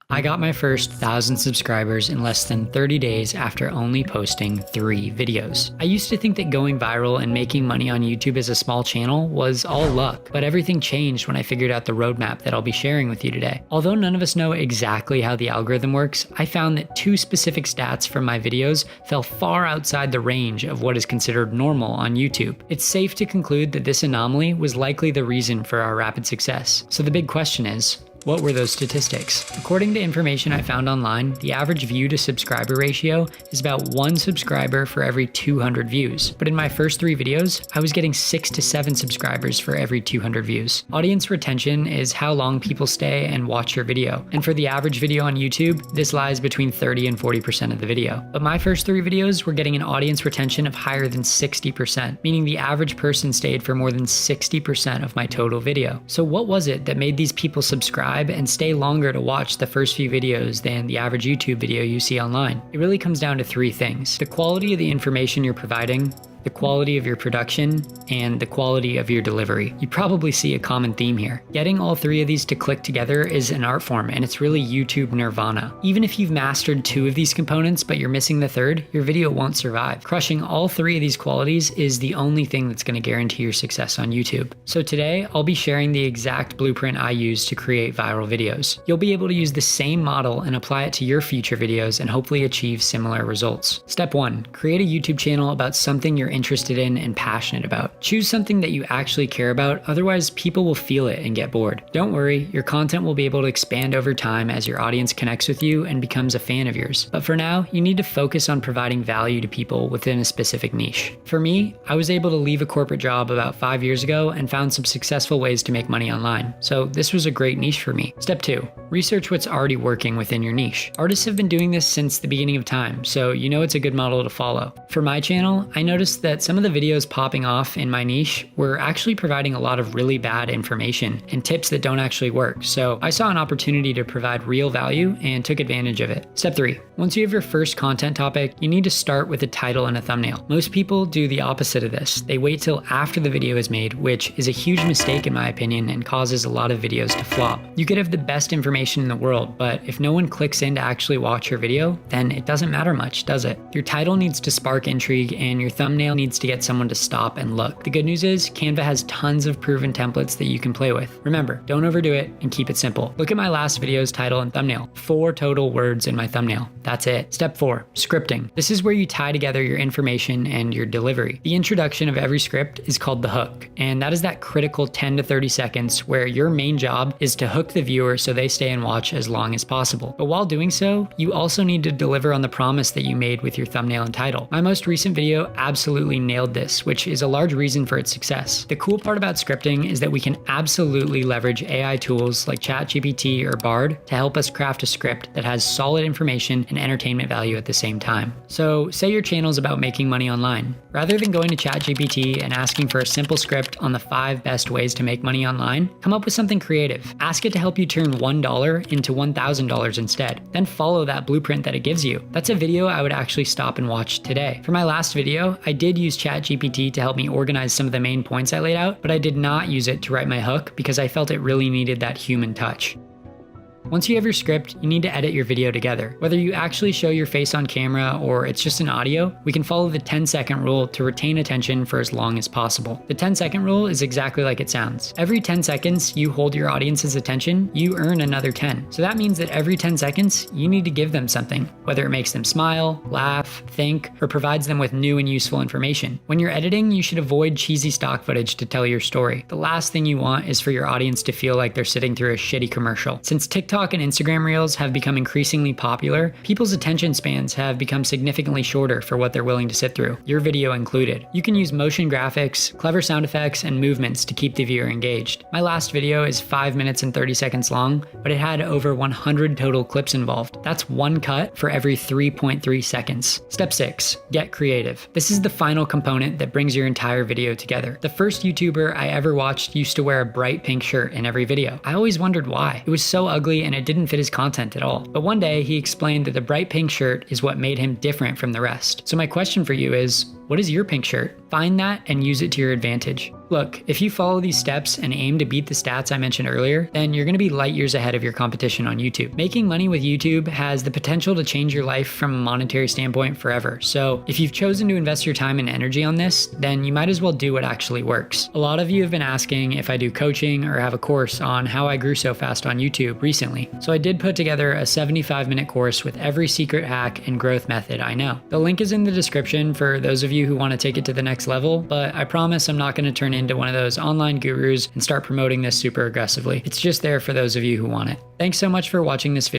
I got my first 1,000 subscribers in less than 30 days after only posting 3 videos. I used to think that going viral and making money on YouTube as a small channel was all luck, but everything changed when I figured out the roadmap that I'll be sharing with you today. Although none of us know exactly how the algorithm works, I found that 2 specific stats from my videos fell far outside the range of what is considered normal on YouTube. It's safe to conclude that this anomaly was likely the reason for our rapid success. So the big question is, what were those statistics? According to information I found online, the average view to subscriber ratio is about 1 subscriber for every 200 views. But in my first 3 videos, I was getting 6 to 7 subscribers for every 200 views. Audience retention is how long people stay and watch your video. And for the average video on YouTube, this lies between 30 and 40% of the video. But my first 3 videos were getting an audience retention of higher than 60%, meaning the average person stayed for more than 60% of my total video. So what was it that made these people subscribe and stay longer to watch the first few videos than the average YouTube video you see online? It really comes down to 3 things: the quality of the information you're providing, the quality of your production, and the quality of your delivery. You probably see a common theme here. Getting all 3 of these to click together is an art form, and it's really YouTube nirvana. Even if you've mastered 2 of these components, but you're missing the 3rd, your video won't survive. Crushing all 3 of these qualities is the only thing that's going to guarantee your success on YouTube. So today, I'll be sharing the exact blueprint I use to create viral videos. You'll be able to use the same model and apply it to your future videos and hopefully achieve similar results. Step 1, create a YouTube channel about something you're interested in and passionate about. Choose something that you actually care about, otherwise people will feel it and get bored. Don't worry, your content will be able to expand over time as your audience connects with you and becomes a fan of yours. But for now, you need to focus on providing value to people within a specific niche. For me, I was able to leave a corporate job about 5 years ago and found some successful ways to make money online. So this was a great niche for me. Step 2, research what's already working within your niche. Artists have been doing this since the beginning of time, so you know it's a good model to follow. For my channel, I noticed that some of the videos popping off in my niche were actually providing a lot of really bad information and tips that don't actually work. So I saw an opportunity to provide real value and took advantage of it. Step 3, once you have your first content topic, you need to start with a title and a thumbnail. Most people do the opposite of this. They wait till after the video is made, which is a huge mistake in my opinion and causes a lot of videos to flop. You could have the best information in the world, but if no one clicks in to actually watch your video, then it doesn't matter much, does it? Your title needs to spark intrigue and your thumbnail needs to get someone to stop and look. The good news is Canva has tons of proven templates that you can play with. Remember, don't overdo it and keep it simple. Look at my last video's title and thumbnail. 4 total words in my thumbnail. That's it. Step 4, scripting. This is where you tie together your information and your delivery. The introduction of every script is called the hook, and that is that critical 10 to 30 seconds where your main job is to hook the viewer so they stay and watch as long as possible. But while doing so, you also need to deliver on the promise that you made with your thumbnail and title. My most recent video absolutely nailed this, which is a large reason for its success. The cool part about scripting is that we can absolutely leverage AI tools like ChatGPT or Bard to help us craft a script that has solid information and entertainment value at the same time. So say your channel is about making money online. Rather than going to ChatGPT and asking for a simple script on the 5 best ways to make money online, come up with something creative. Ask it to help you turn $1 into $1,000 instead. Then follow that blueprint that it gives you. That's a video I would actually stop and watch today. For my last video, I did use ChatGPT to help me organize some of the main points I laid out, but I did not use it to write my hook because I felt it really needed that human touch. Once you have your script, you need to edit your video together. Whether you actually show your face on camera or it's just an audio, we can follow the 10-second rule to retain attention for as long as possible. The 10-second rule is exactly like it sounds. Every 10 seconds you hold your audience's attention, you earn another 10. So that means that every 10 seconds, you need to give them something, whether it makes them smile, laugh, think, or provides them with new and useful information. When you're editing, you should avoid cheesy stock footage to tell your story. The last thing you want is for your audience to feel like they're sitting through a shitty commercial. Since TikTok and Instagram Reels have become increasingly popular, people's attention spans have become significantly shorter for what they're willing to sit through, your video included. You can use motion graphics, clever sound effects, and movements to keep the viewer engaged. My last video is 5 minutes and 30 seconds long, but it had over 100 total clips involved. That's 1 cut for every 3.3 seconds. Step 6, get creative. This is the final component that brings your entire video together. The first YouTuber I ever watched used to wear a bright pink shirt in every video. I always wondered why. It was so ugly and it didn't fit his content at all. But one day he explained that the bright pink shirt is what made him different from the rest. So my question for you is, What is your pink shirt? Find that and use it to your advantage. Look, if you follow these steps and aim to beat the stats I mentioned earlier, then you're going to be light years ahead of your competition on YouTube. Making money with YouTube has the potential to change your life from a monetary standpoint forever. So if you've chosen to invest your time and energy on this, then you might as well do what actually works. A lot of you have been asking if I do coaching or have a course on how I grew so fast on YouTube recently. So I did put together a 75-minute course with every secret hack and growth method I know. The link is in the description for those of you who want to take it to the next level, but I promise I'm not going to turn into one of those online gurus and start promoting this super aggressively. It's just there for those of you who want it. Thanks so much for watching this video.